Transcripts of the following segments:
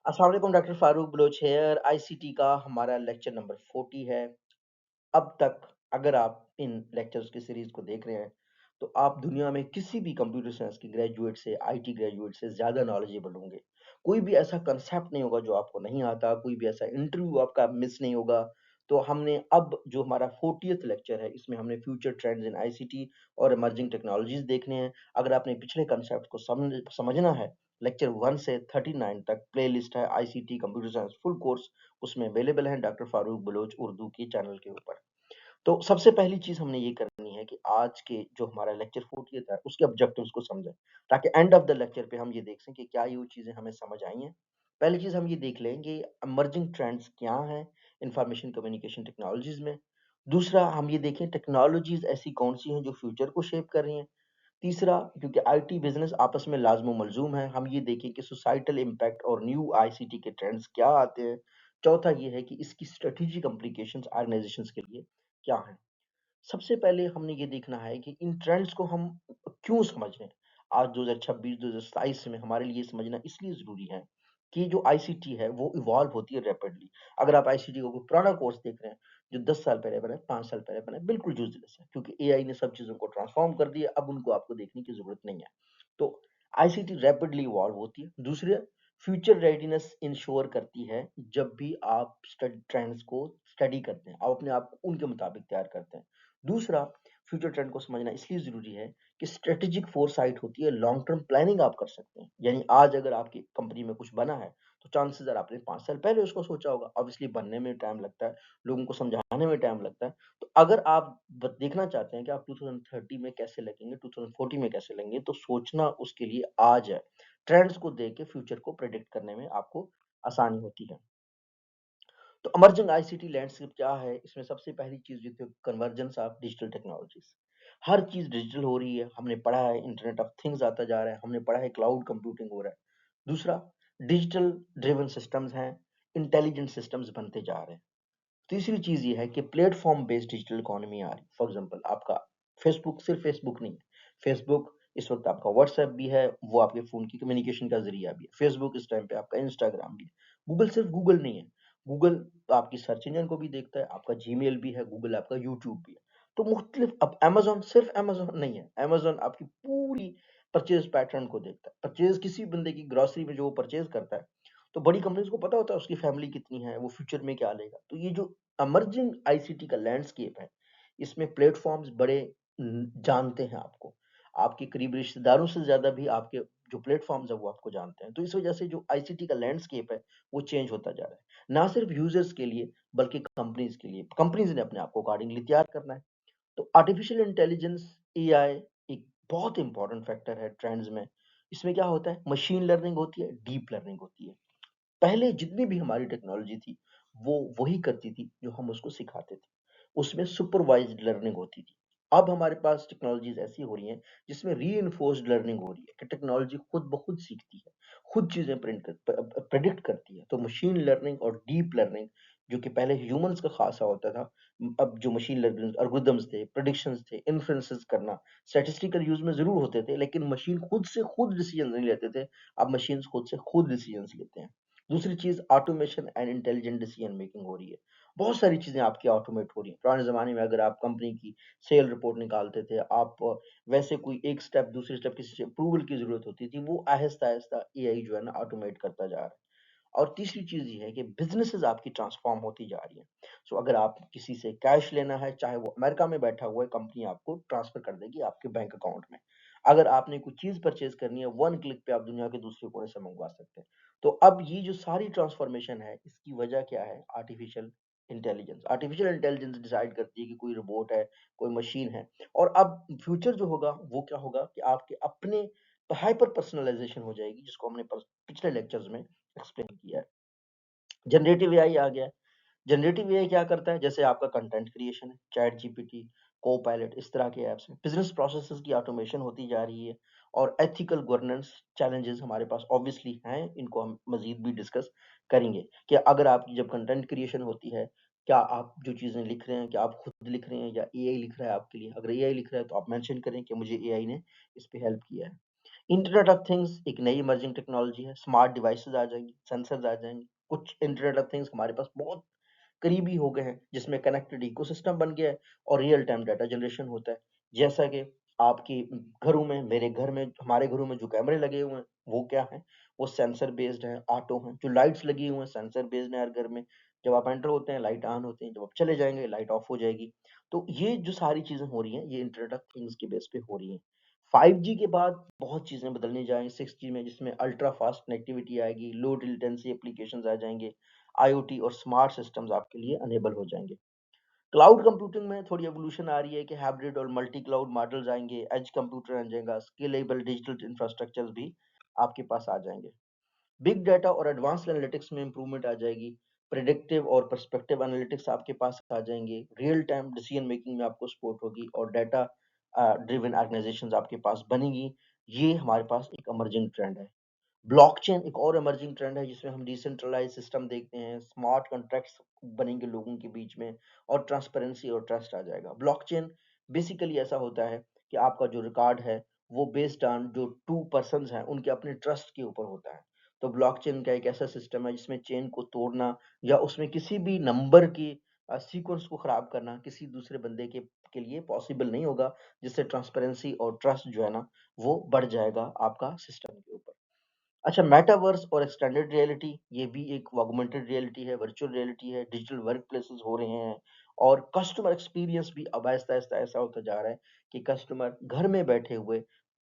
अस्सलाम वालेकुम, doctor Farooq Baloch here. ICT का हमारा लेक्चर नंबर 40 है। अब तक अगर आप इन लेक्चर्स की सीरीज को देख रहे हैं तो आप दुनिया में किसी भी कंप्यूटर साइंस के ग्रेजुएट से, आईटी ग्रेजुएट से ज़्यादा नॉलेजेबल होंगे। कोई भी ऐसा कंसेप्ट नहीं होगा जो आपको नहीं आता, कोई भी ऐसा इंटरव्यू आपका मिस नहीं होगा। तो हमने अब जो हमारा 40th लेक्चर है, इसमें हमने फ्यूचर ट्रेंड्स इन आईसीटी और इमर्जिंग टेक्नोलॉजीज देखने हैं। अगर आपने पिछले कंसेप्ट को समझना है, लेक्चर 1 से 39 तक प्लेलिस्ट है ICT computer science full course, उसमें अवेलेबल है डॉक्टर फारूक बलोच उर्दू के चैनल के ऊपर। तो सबसे पहली चीज हमने ये करनी है कि आज के जो हमारा लेक्चर 40th है उसके ऑब्जेक्टिव्स को समझें, ताकि एंड ऑफ द लेक्चर पे हम ये देख सकें कि क्या ये वो चीजें हमें समझ आई हैं। पहली चीज हम ये देख लें कि इमर्जिंग ट्रेंड्स क्या हैं इंफॉर्मेशन कम्युनिकेशन टेक्नोलॉजीज में। दूसरा, हम ये देखें टेक्नोलॉजीज ऐसी कौन सी हैं जो फ्यूचर को शेप कर रही हैं। तीसरा, क्योंकि आईटी बिजनेस आपस में लाजमो मलजूम है, हम ये देखें कि सोसाइटल इम्पैक्ट और न्यू आईसीटी के ट्रेंड्स क्या आते हैं। चौथा ये है कि इसकी स्ट्रेटेजिक इम्प्लीकेशंस ऑर्गेनाइजेशंस के लिए क्या हैं। सबसे पहले हमने ये देखना है कि इन ट्रेंड्स को हम क्यों समझ रहे हैं। आज 2026 2027 में हमारे लिए समझना इसलिए जरूरी है कि जो आईसीटी है वो इवॉल्व होती है रैपिडली। अगर आप आईसीटी को कोई पुराना कोर्स देख रहे हैं जो 10 साल पहले बना है, 5 साल पहले बना है, बिल्कुल यूजलेस है, क्योंकि एआई ने सब चीजों को ट्रांसफॉर्म कर दिया। अब उनको आपको देखने की जरूरत नहीं है। तो आईसीटी रैपिडली इवॉल्व होती है। दूसरे, फ्यूचर रेडीनेस इंश्योर करती है। जब भी आप ट्रेंड्स को स्टडी करते हैं, आप अपने आप को उनके मुताबिक तैयार करते हैं। दूसरा, फ्यूचर ट्रेंड को समझना इसलिए जरूरी है कि स्ट्रेटेजिक फोरसाइट होती है, लॉन्ग टर्म प्लानिंग आप कर सकते हैं। यानी आज अगर आपकी कंपनी में कुछ बना है तो चांसेस है आपने 5 साल पहले उसको सोचा होगा। ऑब्वियसली बनने में टाइम लगता है, लोगों को समझाने में टाइम लगता है। तो अगर आप देखना चाहते हैं कि आप 2030 में कैसे लगेंगे, 2040 में कैसे लगेंगे, तो सोचना उसके लिए आज है। ट्रेंड्स को देख के फ्यूचर को प्रेडिक्ट करने में आपको आसानी होती है। तो इमर्जिंग आईसीटी लैंडस्केप क्या है, इसमें सबसे पहली चीज जो थी कन्वर्जेंस ऑफ डिजिटल टेक्नोलॉजीज। हर चीज डिजिटल हो रही है। हमने पढ़ा है इंटरनेट ऑफ थिंग्स आता जा रहा है, हमने पढ़ा है क्लाउड कंप्यूटिंग हो रहा है। दूसरा, डिजिटल ड्रिवन सिस्टम्स हैं, इंटेलिजेंट सिस्टम्स बनते जा रहे हैं। तीसरी चीज ये है कि प्लेटफॉर्म बेस्ड डिजिटल इकोनॉमी आ रही है। फॉर एग्जांपल, आपका फेसबुक सिर्फ फेसबुक नहीं है। फेसबुक इस वक्त आपका व्हाट्सएप भी है, वो आपके फोन की कम्युनिकेशन का जरिया भी है। फेसबुक इस टाइम पे आपका इंस्टाग्राम भी है। गूगल सिर्फ गूगल नहीं है, गूगल आपकी सर्च इंजन को भी देखता है, आपका जीमेल भी है, गूगल आपका यूट्यूब भी है। तो मुख्तलिफ, अब अमेजोन सिर्फ अमेजोन नहीं है, अमेजोन आपकी पूरी परचेज पैटर्न को देखता है। परचेज किसी बंदे की ग्रोसरी में जो वो परचेज करता है, तो बड़ी कंपनीज को पता होता है उसकी फैमिली कितनी है, वो फ्यूचर में क्या लेगा। तो ये जो इमर्जिंग आईसीटी का लैंडस्केप है, इसमें प्लेटफॉर्म्स बड़े जानते हैं आपको। आपके करीब रिश्तेदारों से ज्यादा भी आपके जो प्लेटफॉर्म्स है वो आपको जानते हैं। तो इस वजह से जो आईसीटी का लैंडस्केप है वो चेंज होता जा रहा है, ना सिर्फ यूजर्स के लिए बल्कि कंपनीज के लिए। कंपनीज ने अपने आप को अकॉर्डिंगली तैयार करना है। तो आर्टिफिशियल इंटेलिजेंस, एआई, एक बहुत इंपॉर्टेंट फैक्टर है ट्रेंड्स में। इसमें क्या होता है, मशीन लर्निंग होती है, डीप लर्निंग होती है। पहले जितनी भी हमारी टेक्नोलॉजी थी वो वही करती थी जो हम उसको सिखाते थे, उसमें सुपरवाइज्ड लर्निंग होती थी। अब हमारे पास टेक्नोलॉजीज ऐसी हो रही हैं जिसमें रीइंफोर्स्ड लर्निंग हो रही है कि टेक्नोलॉजी खुद ब खुद सीखती है, खुद चीजें प्रेडिक्ट करती है। तो मशीन लर्निंग और डीप लर्निंग, जो कि पहले ह्यूमंस का खासा होता था, अब जो मशीन लर्निंग एल्गोरिदम्स थे, प्रेडिक्शंस थे, इन्फ्रेंसेस करना स्टैटिस्टिकल यूज में जरूर होते थे, लेकिन मशीन खुद से खुद डिसीजन नहीं लेते थे। अब मशीन खुद से खुद डिसीजन लेते हैं। दूसरी चीज, automation and intelligent decision making हो रही है। बहुत सारी चीजें आपकी ऑटोमेट हो रही हैं। पुराने जमाने में अगर आप कंपनी की सेल रिपोर्ट निकालते थे, आप वैसे कोई एक स्टेप दूसरे स्टेप किसी अप्रूवल की जरूरत होती थी, वो आहिस्ता आहिस्ता एआई जो है ना ऑटोमेट करता जा रहा है। और तीसरी चीज ये है कि बिजनेसेस आपकी ट्रांसफॉर्म होती जा रही है। सो अगर आप किसी से कैश लेना है, चाहे वो अमेरिका में बैठा हुआ है, कंपनी आपको ट्रांसफर कर देगी आपके बैंक अकाउंट में। अगर आपने कोई चीज परचेज करनी है, 1 क्लिक पे आप दुनिया के दूसरे कोने से मंगवा सकते हैं। तो अब ये जो सारी ट्रांसफॉर्मेशन है, इसकी वजह क्या है, artificial intelligence. Artificial intelligence decide करती है कि कोई रोबोट है, कोई मशीन है। और अब फ्यूचर जो होगा वो क्या होगा कि आपके अपने हाइपर पर्सनलाइजेशन हो जाएगी, जिसको हमने पिछले लेक्चर्स में एक्सप्लेन किया है। जनरेटिव एआई आ गया है। जनरेटिव एआई क्या करता है, जैसे आपका कंटेंट क्रिएशन है, चैट जीपीटी, को पायलट, इस तरह के ऐप्स हैं। बिजनेस प्रोसेसेस की ऑटोमेशन होती जा रही है। और एथिकल गवर्नेंस चैलेंजेस हमारे पास ऑब्वियसली हैं, इनको हम मजीद भी डिस्कस करेंगे कि अगर आपकी जब कंटेंट क्रिएशन होती है, क्या आप जो चीजें लिख रहे हैं, क्या आप खुद लिख रहे हैं या एआई लिख रहा है आपके लिए। अगर एआई लिख रहा है तो आप मेंशन करें कि मुझे एआई ने इस पे हेल्प किया है। इंटरनेट ऑफ थिंग्स एक नई इमर्जिंग टेक्नोलॉजी है। स्मार्ट डिवाइसेस आ जाएंगी, सेंसर्स आ जाएंगे। कुछ इंटरनेट ऑफ थिंग्स हमारे पास बहुत करीबी हो गए हैं, जिसमें कनेक्टेड इकोसिस्टम बन गया है और रियल टाइम डाटा जनरेशन होता है। जैसा कि आपके घरों में, मेरे घर में, हमारे घरों में जो कैमरे लगे हुए हैं वो क्या है, वो सेंसर बेस्ड है, ऑटो हैं। जो लाइट्स लगी हुई हैं सेंसर बेस्ड है हर घर में। जब आप एंटर होते हैं लाइट ऑन होती है, जब आप चले जाएंगे लाइट ऑफ हो जाएगी। तो ये जो सारी चीजें हो रही हैं ये इंटरनेट ऑफ थिंग्स के बेस पे हो रही हैं। 5G के बाद बहुत चीजें बदलने जाएंगी 6G में, जिसमें अल्ट्रा फास्ट कनेक्टिविटी आएगी, लो लेटेंसी एप्लीकेशंस आ जाएंगे, आईओटी और स्मार्ट सिस्टम्स आपके लिए अनेबल हो जाएंगे। क्लाउड कंप्यूटिंग में थोड़ी एवोल्यूशन आ रही है कि हाइब्रिड और मल्टी क्लाउड मॉडल्स आएंगे, एज कंप्यूटर आ जाएगा, स्केलेबल डिजिटल इंफ्रास्ट्रक्चर्स भी आपके पास आ जाएंगे। बिग डाटा और एडवांस एनालिटिक्स में इंप्रूवमेंट आ जाएगी, प्रिडिक्टिव और पर्सपेक्टिव एनालिटिक्स आपके पास आ जाएंगे, रियल टाइम डिसीजन मेकिंग में आपको सपोर्ट होगी और डाटा ड्रिवन ऑर्गेनाइजेशंस आपके पास बनेगी। ये हमारे पास एक इमर्जिंग ट्रेंड है। ब्लॉकचेन एक और इमर्जिंग ट्रेंड है, जिसमें हम डिसेंट्रलाइज सिस्टम देखते हैं, स्मार्ट कॉन्ट्रैक्ट्स बनेंगे लोगों के बीच में और ट्रांसपेरेंसी और ट्रस्ट आ जाएगा। ब्लॉकचेन बेसिकली ऐसा होता है कि आपका जो रिकॉर्ड है वो बेस्ड ऑन जो टू पर्संस हैं उनके अपने ट्रस्ट के ऊपर होता है। तो ब्लॉकचेन का एक ऐसा सिस्टम है जिसमें चेन को तोड़ना या उसमें किसी भी नंबर की सीक्वेंस को खराब करना किसी दूसरे बंदे के लिए पॉसिबल नहीं होगा, जिससे ट्रांसपेरेंसी और ट्रस्ट जो है ना वो बढ़ जाएगा आपका सिस्टम के ऊपर। अच्छा, मेटावर्स और एक्सटेंडेड रियलिटी ये भी एक ऑगमेंटेड रियलिटी है, वर्चुअल रियलिटी है, डिजिटल वर्क प्लेसेस हो रहे हैं और कस्टमर एक्सपीरियंस भी अब आहिस्ता आहिस्ता ऐसा होता जा रहा है कि कस्टमर घर में बैठे हुए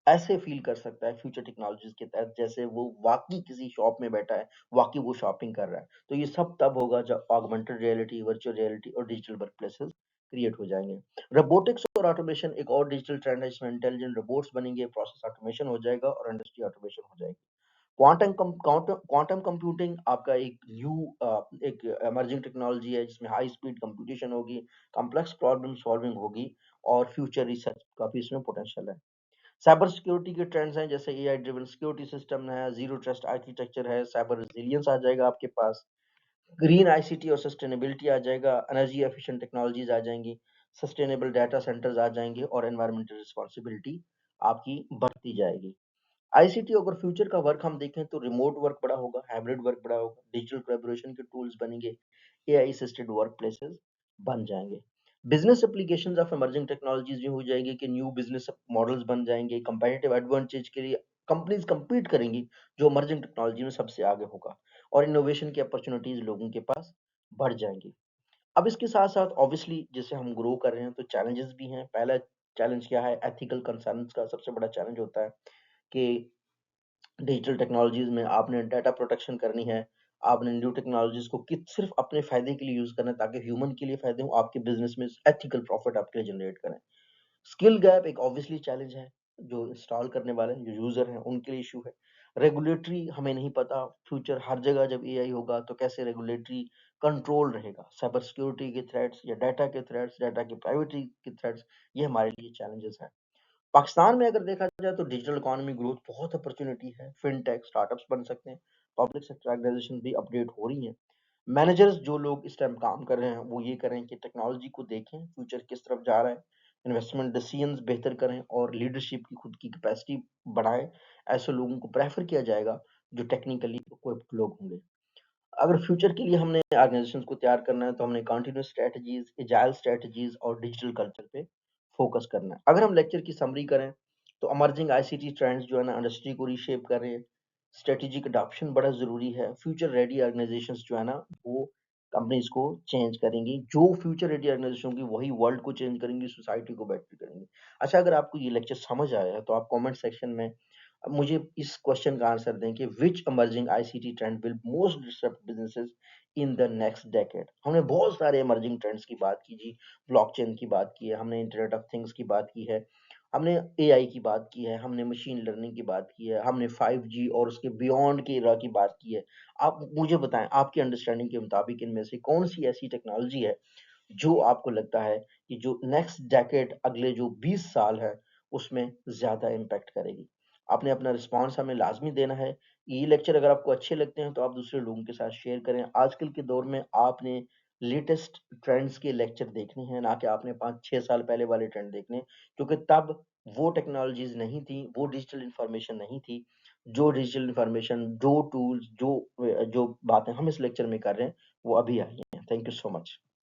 ऐसे फील कर सकता है फ्यूचर टेक्नोलॉजीज के तहत जैसे वो वाकई किसी शॉप में बैठा है, वाकई वो शॉपिंग कर रहा है। तो ये सब तब होगा जब ऑगमेंटेड रियलिटी, वर्चुअल रियलिटी और डिजिटल वर्क प्लेसेस क्रिएट हो जाएंगे। रोबोटिक्स और ऑटोमेशन एक और डिजिटल ट्रेंड है, जिसमें इंटेलिजेंट रोबोट्स बनेंगे, प्रोसेस ऑटोमेशन हो जाएगा और इंडस्ट्री ऑटोमेशन हो जाएगी। क्वांटम कंप्यूटिंग आपका एक न्यू एक इमर्जिंग टेक्नोलॉजी है, जिसमें हाई स्पीड कंप्यूटेशन होगी, कॉम्प्लेक्स प्रॉब्लम सॉल्विंग होगी और फ्यूचर रिसर्च का भी इसमें पोटेंशियल है। साइबर सिक्योरिटी के ट्रेंड्स हैं, जैसे एआई ड्रिवन सिक्योरिटी सिस्टम है, जीरो ट्रस्ट आर्किटेक्चर है, साइबर रेजिलियंस आ जाएगा आपके पास, ग्रीन आईसीटी और सस्टेनेबिलिटी आ जाएगा, एनर्जी एफिशिएंट टेक्नोलॉजीज आ जाएंगी, सस्टेनेबल डाटा सेंटर्स आ जाएंगे और एनवायरमेंटल रिस्पॉन्सिबिलिटी आपकी बढ़ती जाएगी। आईसीटी अगर फ्यूचर का वर्क हम देखें तो रिमोट वर्क बड़ा होगा, हाइब्रिड वर्क बड़ा होगा, डिजिटल कोलैबोरेशन के टूल्स बनेंगे, एआई असिस्टेड वर्क प्लेसेस बन जाएंगे। Business applications of emerging technologies भी हो जाएंगे कि न्यू बिजनेस मॉडल्स बन जाएंगे, कंपैरेटिव एडवांटेज के लिए कंपनीज compete करेंगी जो इमर्जिंग टेक्नोलॉजी में सबसे आगे होगा और इनोवेशन की अपॉर्चुनिटीज लोगों के पास बढ़ जाएंगी। अब इसके साथ साथ ऑब्वियसली जैसे हम ग्रो कर रहे हैं तो चैलेंजेस भी हैं। पहला चैलेंज क्या है, एथिकल कंसर्न्स का सबसे बड़ा चैलेंज होता है कि डिजिटल टेक्नोलॉजीज में आपने डाटा प्रोटेक्शन करनी है, आपने न्यू टेक्नोलॉजीज को कि सिर्फ अपने फायदे के लिए यूज करना है ताकि ह्यूमन के लिए फायदे हो, आपके बिजनेस में एथिकल प्रॉफिट आपके लिए जनरेट करें। स्किल गैप एक ऑब्वियसली चैलेंज है, जो इंस्टॉल करने वाले जो यूजर हैं उनके लिए इशू है। रेगुलेटरी हमें नहीं पता फ्यूचर हर जगह जब एआई होगा तो कैसे रेगुलेटरी कंट्रोल रहेगा, साइबर सिक्योरिटी के थ्रेट्स या डाटा के थ्रेट्स, डाटा की प्राइवेसी के थ्रेट्स, ये हमारे लिए चैलेंजेस हैं। पाकिस्तान में अगर देखा जाए तो डिजिटल इकोनॉमी ग्रोथ बहुत अपॉर्चुनिटी है, फिनटेक स्टार्टअप्स बन सकते हैं, पब्लिक सेक्टर ऑर्गेनाइजेशन भी अपडेट हो रही हैं। मैनेजर्स जो लोग इस टाइम काम कर रहे हैं वो ये करें कि टेक्नोलॉजी को देखें फ्यूचर किस तरफ जा रहा है, इन्वेस्टमेंट डिसीजंस बेहतर करें और लीडरशिप की खुद की कैपेसिटी बढ़ाएं। ऐसे लोगों को प्रेफर किया जाएगा जो टेक्निकली इक्विप्ड लोग होंगे। अगर फ्यूचर के लिए हमने ऑर्गेनाइजेशंस को तैयार करना है तो हमने कंटिन्यूस स्ट्रेटजीज, एजाइल स्ट्रेटजीज और डिजिटल कल्चर पे फोकस करना है। अगर हम लेक्चर की समरी करें तो इमर्जिंग आईसीटी ट्रेंड्स जो है ना इंडस्ट्री को रीशेप कर रहे हैं, स्ट्रेटेजिक अडॉप्शन बड़ा जरूरी है, फ्यूचर रेडी ऑर्गेनाइजेशंस जो है ना वो कंपनीज को चेंज करेंगी, जो फ्यूचर रेडी ऑर्गेनाइजेशन होंगी वही वर्ल्ड को चेंज करेंगी, सोसाइटी को बेटर करेंगी। अच्छा, अगर आपको ये लेक्चर समझ आया है तो आप कमेंट सेक्शन में अब मुझे इस क्वेश्चन का आंसर दें कि which emerging ICT trend will most disrupt businesses in the next decade. हमने बहुत सारे इमर्जिंग ट्रेंड्स की बात की जी, ब्लॉकचेन की बात की है, हमने इंटरनेट ऑफ थिंग्स की बात की है, हमने एआई की बात की है, हमने मशीन लर्निंग की बात की है, हमने 5G और उसके बियॉन्ड के एरा की बात की है। आप मुझे बताएं आपकी अंडरस्टैंडिंग के मुताबिक इनमें से कौन सी ऐसी टेक्नोलॉजी है जो आपको लगता है कि जो नेक्स्ट डेकेड अगले जो 20 साल है उसमें ज्यादा इम्पैक्ट करेगी। आपने अपना रिस्पॉन्स हमें लाजमी देना है। ये लेक्चर अगर आपको अच्छे लगते हैं तो आप दूसरे लोगों के साथ शेयर करें। आजकल के दौर में आपने लेटेस्ट ट्रेंड्स के लेक्चर देखने हैं, ना कि आपने 5-6 साल पहले वाले ट्रेंड देखने, क्योंकि तब वो टेक्नोलॉजीज़ नहीं थी, वो डिजिटल इन्फॉर्मेशन नहीं थी, जो डिजिटल इन्फॉर्मेशन, जो टूल्स, जो बातें हम इस लेक्चर में कर रहे हैं, वो अभी आई हैं। Thank you so much.